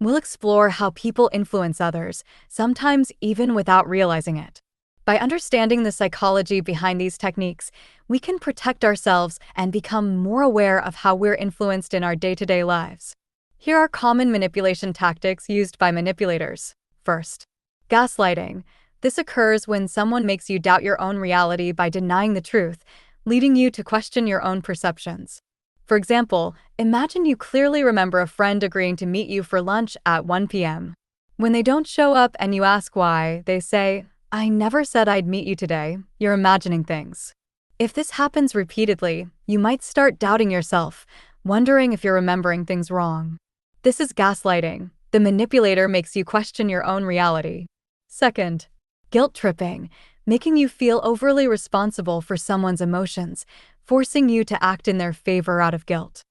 We'll explore how people influence others, sometimes even without realizing it. By understanding the psychology behind these techniques, we can protect ourselves and become more aware of how we're influenced in our day-to-day lives. Here are common manipulation tactics used by manipulators. First, gaslighting. This occurs when someone makes you doubt your own reality by denying the truth, leading you to question your own perceptions. For example, imagine you clearly remember a friend agreeing to meet you for lunch at 1 p.m. When they don't show up and you ask why, they say, "I never said I'd meet you today. You're imagining things." If this happens repeatedly, you might start doubting yourself, wondering if you're remembering things wrong. This is gaslighting. The manipulator makes you question your own reality. Second, guilt tripping, making you feel overly responsible for someone's emotions, forcing you to act in their favor out of guilt.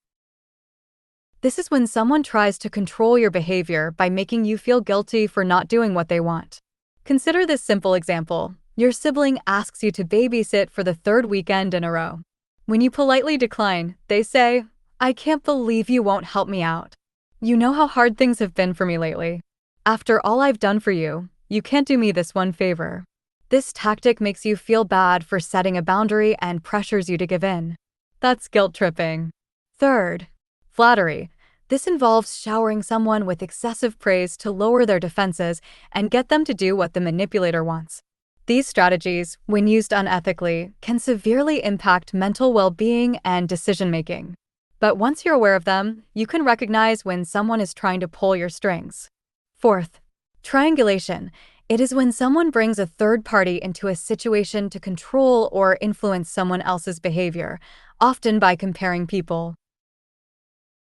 This is when someone tries to control your behavior by making you feel guilty for not doing what they want. Consider this simple example. Your sibling asks you to babysit for the third weekend in a row. When you politely decline, they say, "I can't believe you won't help me out. You know how hard things have been for me lately. After all I've done for you, you can't do me this one favor." This tactic makes you feel bad for setting a boundary and pressures you to give in. That's guilt tripping. Third, flattery. This involves showering someone with excessive praise to lower their defenses and get them to do what the manipulator wants. These strategies, when used unethically, can severely impact mental well-being and decision-making. But once you're aware of them, you can recognize when someone is trying to pull your strings. Fourth, triangulation. It is when someone brings a third party into a situation to control or influence someone else's behavior, often by comparing people.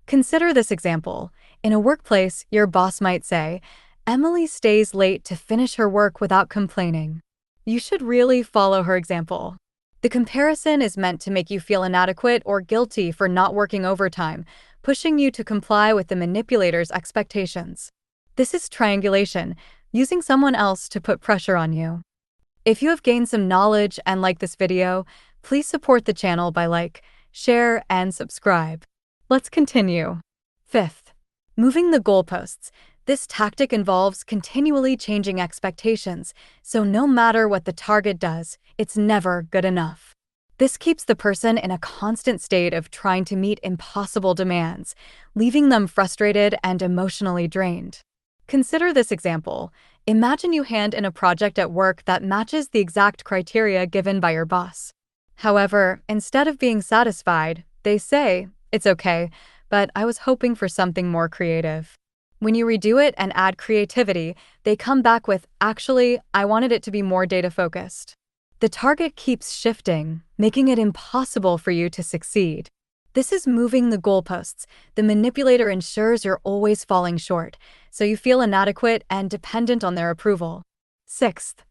Consider this example. In a workplace, your boss might say, "Emily stays late to finish her work without complaining. You should really follow her example." The comparison is meant to make you feel inadequate or guilty for not working overtime, pushing you to comply with the manipulator's expectations. This is triangulation, using someone else to put pressure on you. If you have gained some knowledge and like this video, please support the channel by like, share, and subscribe. Let's continue. Fifth, moving the goalposts. This tactic involves continually changing expectations, so no matter what the target does, it's never good enough. This keeps the person in a constant state of trying to meet impossible demands, leaving them frustrated and emotionally drained. Consider this example. Imagine you hand in a project at work that matches the exact criteria given by your boss. However, instead of being satisfied, they say, "It's okay, but I was hoping for something more creative." When you redo it and add creativity, they come back with, "Actually, I wanted it to be more data-focused." The target keeps shifting, making it impossible for you to succeed. This is moving the goalposts. The manipulator ensures you're always falling short, so you feel inadequate and dependent on their approval. Sixth,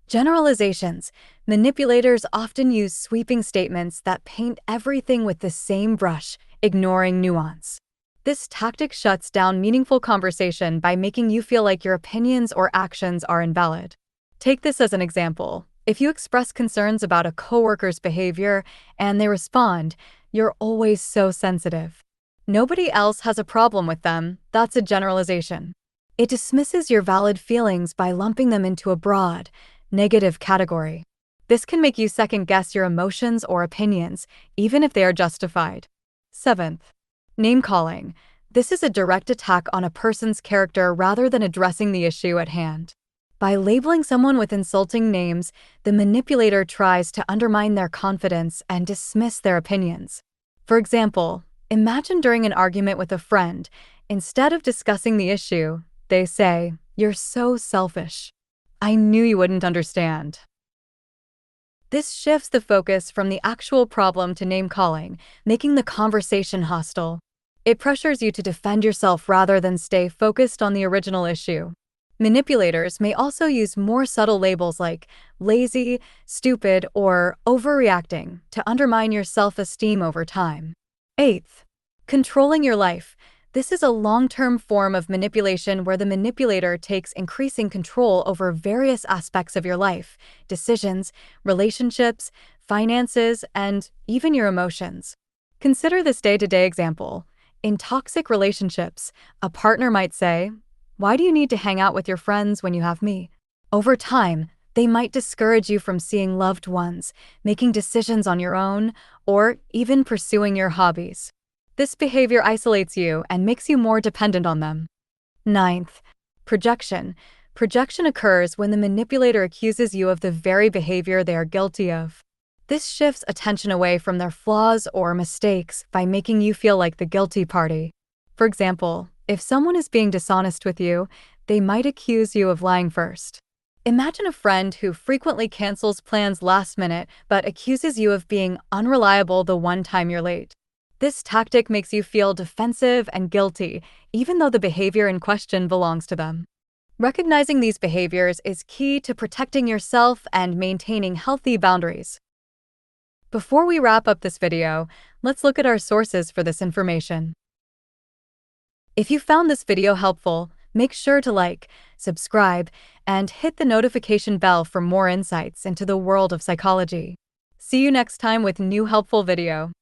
generalizations. Manipulators often use sweeping statements that paint everything with the same brush, ignoring nuance. This tactic shuts down meaningful conversation by making you feel like your opinions or actions are invalid. Take this as an example. If you express concerns about a coworker's behavior and they respond, "You're always so sensitive. Nobody else has a problem with them," that's a generalization. It dismisses your valid feelings by lumping them into a broad, negative category. This can make you second-guess your emotions or opinions, even if they are justified. Seventh, name-calling. This is a direct attack on a person's character rather than addressing the issue at hand. By labeling someone with insulting names, the manipulator tries to undermine their confidence and dismiss their opinions. For example, imagine during an argument with a friend, instead of discussing the issue, they say, "You're so selfish. I knew you wouldn't understand." This shifts the focus from the actual problem to name-calling, making the conversation hostile. It pressures you to defend yourself rather than stay focused on the original issue. Manipulators may also use more subtle labels like lazy, stupid, or overreacting to undermine your self-esteem over time. Eighth, controlling your life. This is a long-term form of manipulation where the manipulator takes increasing control over various aspects of your life, decisions, relationships, finances, and even your emotions. Consider this day-to-day example. In toxic relationships, a partner might say, Why do you need to hang out with your friends when you have me? Over time, they might discourage you from seeing loved ones, making decisions on your own, or even pursuing your hobbies. This behavior isolates you and makes you more dependent on them. Ninth, projection. Projection occurs when the manipulator accuses you of the very behavior they are guilty of. This shifts attention away from their flaws or mistakes by making you feel like the guilty party. For example, if someone is being dishonest with you, they might accuse you of lying first. Imagine a friend who frequently cancels plans last minute but accuses you of being unreliable the one time you're late. This tactic makes you feel defensive and guilty, even though the behavior in question belongs to them. Recognizing these behaviors is key to protecting yourself and maintaining healthy boundaries. Before we wrap up this video, let's look at our sources for this information. If you found this video helpful, make sure to like, subscribe, and hit the notification bell for more insights into the world of psychology. See you next time with new helpful video.